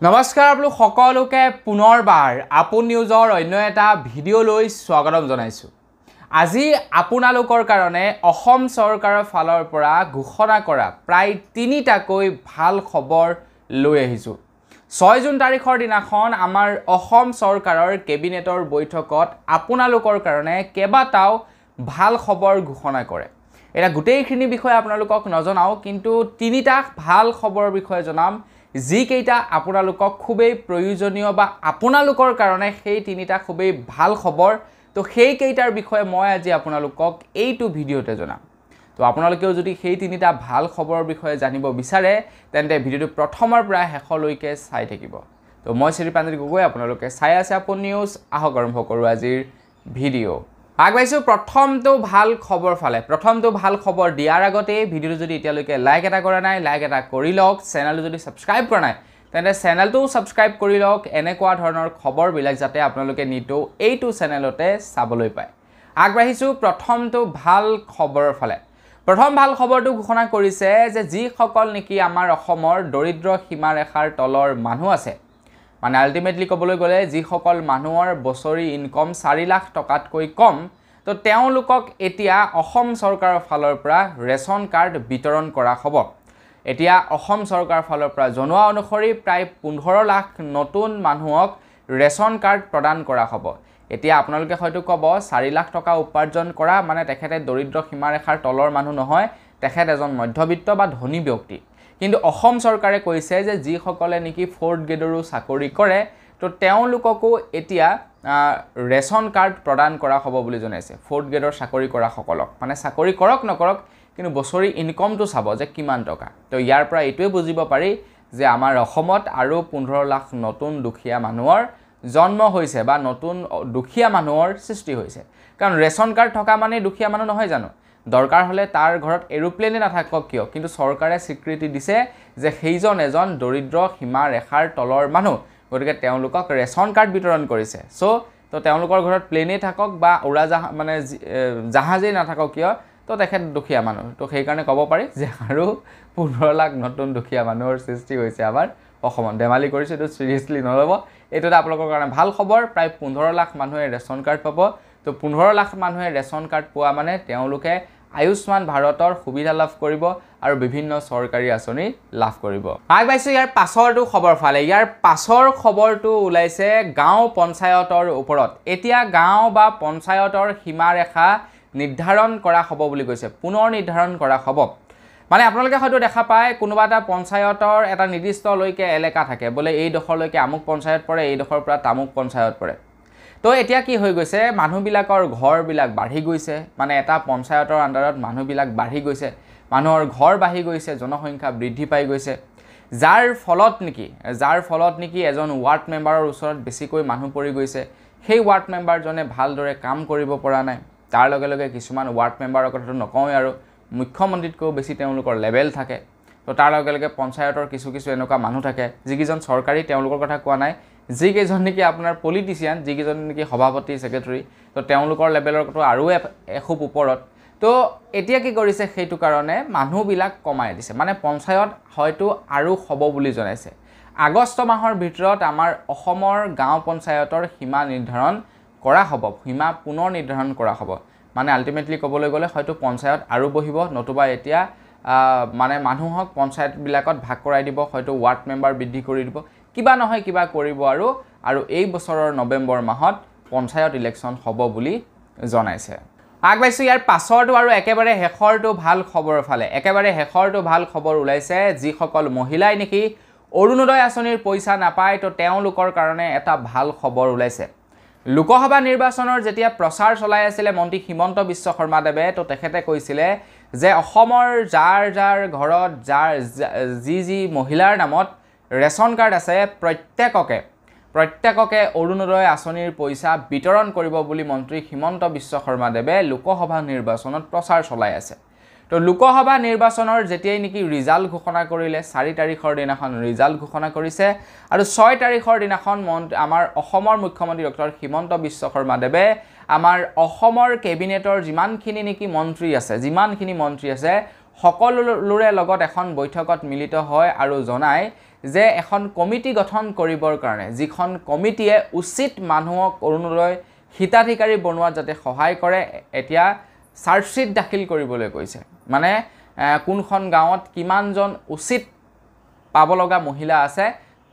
নমস্কাৰ আপোনালোক সকলোকে পুনৰবাৰ আপোন নিউজৰ অন্য এটা ভিডিঅ'লৈ স্বাগতম জনাইছোঁ। আজি আপোনালোকৰ কাৰণে অসম চৰকাৰৰ ফালৰ পৰা ঘোষণা কৰা প্ৰায় ৩টাকৈ ভাল খবৰ লৈ আহিছোঁ। ৬ জুন তাৰিখৰ দিনাখন আমাৰ অসম চৰকাৰৰ কেবিনেটৰ বৈঠকত আপোনালোকৰ কাৰণে কেইবাটাও ভাল খবৰ ঘোষণা কৰে। এটা গোটেইখিনি বিষয়ে আপোনালোকক নজনাও, কিন্তু ৩টা ভাল খবৰৰ বিষয়ে জনাম যিকেইটা আপোনালোকক খুবেই প্ৰয়োজনীয় বা আপোনালোকৰ কাৰণে সেই ৩টা খুবেই ভাল খবৰ। তো সেইকেইটাৰ বিষয়ে মই আজি আপোনালোকক এইটো ভিডিঅ'তে জনাম। তো আপোনালোকেও যদি সেই ৩টা ভাল খবৰৰ বিষয়ে জানিব বিচাৰে তেন্তে ভিডিঅ'টো প্ৰথমৰ পৰা শেষলৈকে চাই থাকিব। তো মই শ্ৰীপাঞ্জলি গগৈ, আপোনালোকে চাই আছে আপোন নিউজ। আহক আৰম্ভ কৰোঁ আজিৰ ভিডিঅ'। আগবাঢ়িছোঁ প্ৰথমটো ভাল খবৰ ফালে। প্ৰথমটো ভাল খবৰ দিয়াৰ আগতে ভিডিঅ'টো যদি এতিয়ালৈকে লাইক এটা কৰা নাই, লাইক এটা কৰি লওক। চেনেলটো যদি ছাবস্ক্ৰাইব কৰা নাই তেন্তে চেনেলটোও ছাবস্ক্ৰাইব কৰি লওক, এনেকুৱা ধৰণৰ খবৰবিলাক যাতে আপোনালোকে নিতৌ এইটো চেনেলতে চাবলৈ পায়। আগবাঢ়িছোঁ প্ৰথমটো ভাল খবৰৰ ফালে। প্ৰথম ভাল খবৰটো ঘোষণা কৰিছে যে যিসকল নেকি আমাৰ অসমৰ দৰিদ্ৰ সীমাৰেখাৰ তলৰ মানুহ আছে, মানে আল্টিমেটলি ক'বলৈ গ'লে যিসকল মানুহৰ বছৰি ইনকম ৪ লাখ টকাতকৈ কম, তো তেওঁলোকক এতিয়া অসম চৰকাৰৰ ফালৰ পৰা ৰেচন কাৰ্ড বিতৰণ কৰা হ'ব। এতিয়া অসম চৰকাৰৰ ফালৰ পৰা জনোৱা অনুসৰি প্ৰায় ১৫ লাখ নতুন মানুহক ৰেচন কাৰ্ড প্ৰদান কৰা হ'ব। এতিয়া আপোনালোকে হয়তো ক'ব ৪ লাখ টকা উপাৰ্জন কৰা মানে তেখেতে দৰিদ্ৰ সীমাৰেখাৰ তলৰ মানুহ নহয়, তেখেত এজন মধ্যবিত্ত বা ধনী ব্যক্তি। কিন্তু অসম চৰকাৰে কৈছে যে যিসকলে নেকি 4th গ্ৰেডৰো চাকৰি কৰে তো তেওঁলোককো এতিয়া ৰেচন কাৰ্ড প্ৰদান কৰা হ'ব বুলি জনাইছে। 4th গ্ৰেডৰ চাকৰি কৰাসকলক, মানে চাকৰি কৰক নকৰক কিন্তু বছৰি ইনকমটো চাব যে কিমান টকা। তো ইয়াৰ পৰা এইটোৱে বুজিব পাৰি যে আমাৰ অসমত আৰু 15 লাখ নতুন দুখীয়া মানুহৰ জন্ম হৈছে বা নতুন দুখীয়া মানুহৰ সৃষ্টি হৈছে। কাৰণ ৰেচন কাৰ্ড থকা মানে দুখীয়া মানুহ নহয় জানো? দৰকাৰ হ'লে তাৰ ঘৰত এৰোপ্লেনে নাথাকক কিয়, কিন্তু চৰকাৰে স্বীকৃতি দিছে যে সেইজন এজন দৰিদ্ৰ সীমাৰেখাৰ তলৰ মানুহ, গতিকে তেওঁলোকক ৰেচন কাৰ্ড বিতৰণ কৰিছে। তো তেওঁলোকৰ ঘৰত প্লেনেই থাকক বা উৰাজাহাজ মানে জাহাজেই নাথাকক কিয়, তো তেখেত দুখীয়া মানুহ। তো সেইকাৰণে ক'ব পাৰি যে আৰু 15 লাখ নতুন দুখীয়া মানুহৰ সৃষ্টি হৈছে আমাৰ অসমত। ধেমালি কৰিছোঁ, এইটো চিৰিয়াছলি নল'ব। এইটো এটা আপোনালোকৰ কাৰণে ভাল খবৰ। প্ৰায় 15 লাখ মানুহে ৰেচন কাৰ্ড পাব। তো 15 লাখ মানুহে ৰেচন কাৰ্ড পোৱা মানে তেওঁলোকে আয়ুষ্মান ভাৰতৰ সুবিধা লাভ কৰিব আৰু বিভিন্ন চৰকাৰী আঁচনি লাভ কৰিব। আগবাঢ়িছোঁ ইয়াৰ পাছৰটো খবৰ ফালে। ইয়াৰ পাছৰ খবৰটো ওলাইছে গাঁও পঞ্চায়তৰ ওপৰত। এতিয়া গাঁও বা পঞ্চায়তৰ সীমাৰেখা নিৰ্ধাৰণ কৰা হ'ব বুলি কৈছে, পুনৰ নিৰ্ধাৰণ কৰা হ'ব। মানে আপোনালোকে হয়তো দেখা পায় কোনোবা এটা পঞ্চায়তৰ এটা নিৰ্দিষ্টলৈকে এলেকা থাকে, বোলে এইডোখৰলৈকে আমুক পঞ্চায়ত পৰে, এইডোখৰৰ পৰা তামুক পঞ্চায়ত পৰে। তো এতিয়া কি হৈ গৈছে, মানুহবিলাকৰ ঘৰবিলাক বাঢ়ি গৈছে, মানে এটা পঞ্চায়তৰ আণ্ডাৰত মানুহবিলাক বাঢ়ি গৈছে, মানুহৰ ঘৰ বাঢ়ি গৈছে, জনসংখ্যা বৃদ্ধি পাই গৈছে, যাৰ ফলত নেকি এজন ৱাৰ্ড মেম্বাৰৰ ওচৰত বেছিকৈ মানুহ পৰি গৈছে। সেই ৱাৰ্ড মেম্বাৰজনে ভালদৰে কাম কৰিব পৰা নাই। তাৰ লগে লগে কিছুমান ৱাৰ্ড মেম্বাৰৰ কথাটো নকওঁৱেই, আৰু মুখ্যমন্ত্ৰীতকৈও বেছি তেওঁলোকৰ লেভেল থাকে। তো তাৰ লগে লগে পঞ্চায়তৰ কিছু এনেকুৱা মানুহ থাকে যিকেইজন চৰকাৰী, তেওঁলোকৰ কথা কোৱা নাই, যিকেইজন নেকি আপোনাৰ পলিটিচিয়ান, যিকেইজন নেকি সভাপতি ছেক্ৰেটাৰী, তো তেওঁলোকৰ লেভেলৰ কথা আৰু এখোপ ওপৰত। তো এতিয়া কি কৰিছে, সেইটো কাৰণে মানুহবিলাক কমাই দিছে, মানে পঞ্চায়ত হয়তো আৰু হ'ব বুলি জনাইছে। আগষ্ট মাহৰ ভিতৰত আমাৰ অসমৰ গাঁও পঞ্চায়তৰ সীমা নিৰ্ধাৰণ কৰা হ'ব, সীমা পুনৰ নিৰ্ধাৰণ কৰা হ'ব। মানে আল্টিমেটলি ক'বলৈ গ'লে হয়তো পঞ্চায়ত আৰু বহিব, নতুবা এতিয়া মানে মানুহক পঞ্চায়তবিলাকত ভাগ কৰাই দিব, হয়তো ৱাৰ্ড মেম্বাৰ বৃদ্ধি কৰি দিব, কিবা নহয় কিবা কৰিব। আৰু এই বছৰৰ নৱেম্বৰ মাহত পঞ্চায়ত ইলেকশ্যন হ'ব বুলি জনাইছে। আগবাঢ়িছোঁ ইয়াৰ পাছৰটো আৰু একেবাৰে শেষৰটো ভাল খবৰৰ ফালে। একেবাৰে শেষৰটো ভাল খবৰ ওলাইছে যিসকল মহিলাই নেকি অৰুণোদয় আঁচনিৰ পইচা নাপায়, তো তেওঁলোকৰ কাৰণে এটা ভাল খবৰ ওলাইছে। লোকসভা নিৰ্বাচনৰ যেতিয়া প্ৰচাৰ চলাই আছিলে মন্ত্ৰী হিমন্ত বিশ্ব শৰ্মাদেৱে, তো তেখেতে কৈছিলে যে অসমৰ যাৰ ঘৰত যি মহিলাৰ নামত ৰেচন কাৰ্ড আছে প্ৰত্যেককে অৰুণোদয় আঁচনিৰ পইচা বিতৰণ কৰিব বুলি মন্ত্ৰী হিমন্ত বিশ্ব শৰ্মাদেৱে লোকসভা নিৰ্বাচনত প্ৰচাৰ চলাই আছে। তো লোকসভা নিৰ্বাচনৰ যেতিয়াই নেকি ৰিজাল্ট ঘোষণা কৰিলে, 4 তাৰিখৰ দিনাখন ৰিজাল্ট ঘোষণা কৰিছে, আৰু 6 তাৰিখৰ দিনাখন আমাৰ অসমৰ মুখ্যমন্ত্ৰী ডক্টৰ হিমন্ত বিশ্ব শৰ্মাদেৱে আমাৰ অসমৰ কেবিনেটৰ যিমানখিনি মন্ত্ৰী আছে সকলোৰে লগত এখন বৈঠকত মিলিত হয় আৰু জনায় যে এখন কমিটি গঠন কৰিবৰ কাৰণে যিখন কমিটিয়ে উচিত মানুহক অৰুণোদয় হিতাধিকাৰী বনোৱাত যাতে সহায় কৰে এতিয়া চাৰ্জশ্বিট দাখিল কৰিবলৈ কৈছে মানে কোনখন গাঁৱত কিমানজন উচিত পাব লগা মহিলা আছে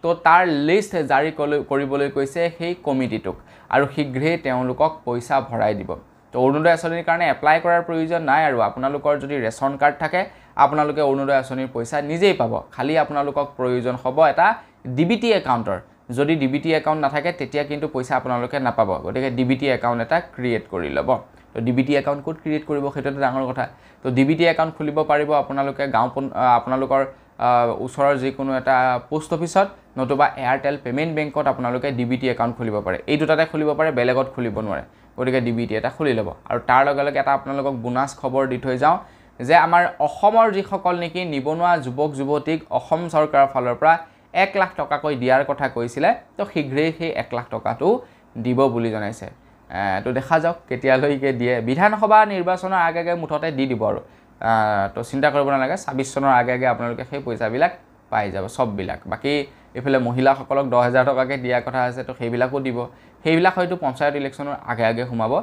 তো তাৰ লিষ্ট জাৰি কৰিবলৈ কৈছে সেই কমিটিটোক আৰু শীঘ্ৰেই তেওঁলোকক পইচা ভৰাই দিব তো অৰুণোদয় আঁচনিৰ কাৰণে এপ্লাই কৰাৰ প্ৰয়োজন নাই আৰু আপোনালোকৰ যদি ৰেচন কাৰ্ড থাকে আপোনালোকে অৰুণোদয় আঁচনিৰ পইচা নিজেই পাব খালি আপোনালোকক প্ৰয়োজন হ'ব এটা ডিবিটি একাউণ্টৰ যদি ডিবিটি একাউণ্ট নাথাকে তেতিয়া কিন্তু পইচা আপোনালোকে নাপাব গতিকে ডিবিটি একাউণ্ট এটা ক্ৰিয়েট কৰি ল'ব তো ডিবিটি একাউণ্ট ক'ত ক্ৰিয়েট কৰিব সেইটো এটা ডাঙৰ কথা তো ডিবিটি একাউণ্ট খুলিব পাৰিব আপোনালোকে আপোনালোকৰ ওচৰৰ যিকোনো এটা পোষ্ট অফিচত নতুবা এয়াৰটেল পেমেণ্ট বেংকত আপোনালোকে ডিবিটি একাউণ্ট খুলিব পাৰে এই দুটাতে খুলিব পাৰে বেলেগত খুলিব নোৱাৰে গতিকে ডিবিটি এটা খুলি ল'ব আৰু তাৰ লগে লগে এটা আপোনালোকক বোনাছ খবৰ দি থৈ যাওঁ যে আমাৰ অসমৰ যিসকল নেকি নিবনুৱা যুৱক যুৱতীক অসম চৰকাৰৰ ফালৰ পৰা 1 লাখ টকাকৈ দিয়াৰ কথা কৈছিলে তো শীঘ্ৰেই সেই 1 লাখ টকাটো দিব বুলি জনাইছে তো দেখা যাওক কেতিয়ালৈকে দিয়ে বিধানসভা নিৰ্বাচনৰ আগে মুঠতে দি দিব আৰু তো চিন্তা কৰিব নালাগে 26 চনৰ আগে আপোনালোকে সেই পইচাবিলাক পাই যাব সববিলাক বাকি এফালে মহিলাসকলক 10000 টকাকৈ দিয়াৰ কথা আছে তো সেইবিলাকো দিব সেইবিলাক হয়তো পঞ্চায়ত ইলেকশ্যনৰ আগে সোমাব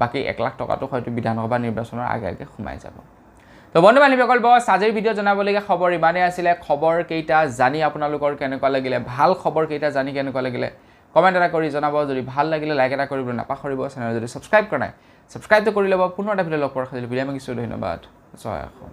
বাকি 1 লাখ টকাটো হয়তো বিধানসভা নিৰ্বাচনৰ আগে সোমাই যাব তো বন্ধু বান্ধৱীসকল বস আজিৰ ভিডিঅ' জনাবলগীয়া খবৰ ইমানেই আছিলে খবৰ কেইটা জানি আপোনালোকৰ কেনেকুৱা লাগিলে ভাল খবৰ কেইটা জানি কেনেকুৱা লাগিলে কমেণ্ট এটা কৰি জনাব যদি ভাল লাগিলে লাইক এটা কৰিবলৈ নাপাহৰিব চেনেল যদি সাবস্ক্ৰাইব কৰা নাই সাবস্ক্ৰাইবটো কৰি ল'ব পুনৰ এটা ভিডিঅ' লগ পোৱাৰ খালি ভিডিঅ' মাগিছোঁ ধন্যবাদ জয় অসম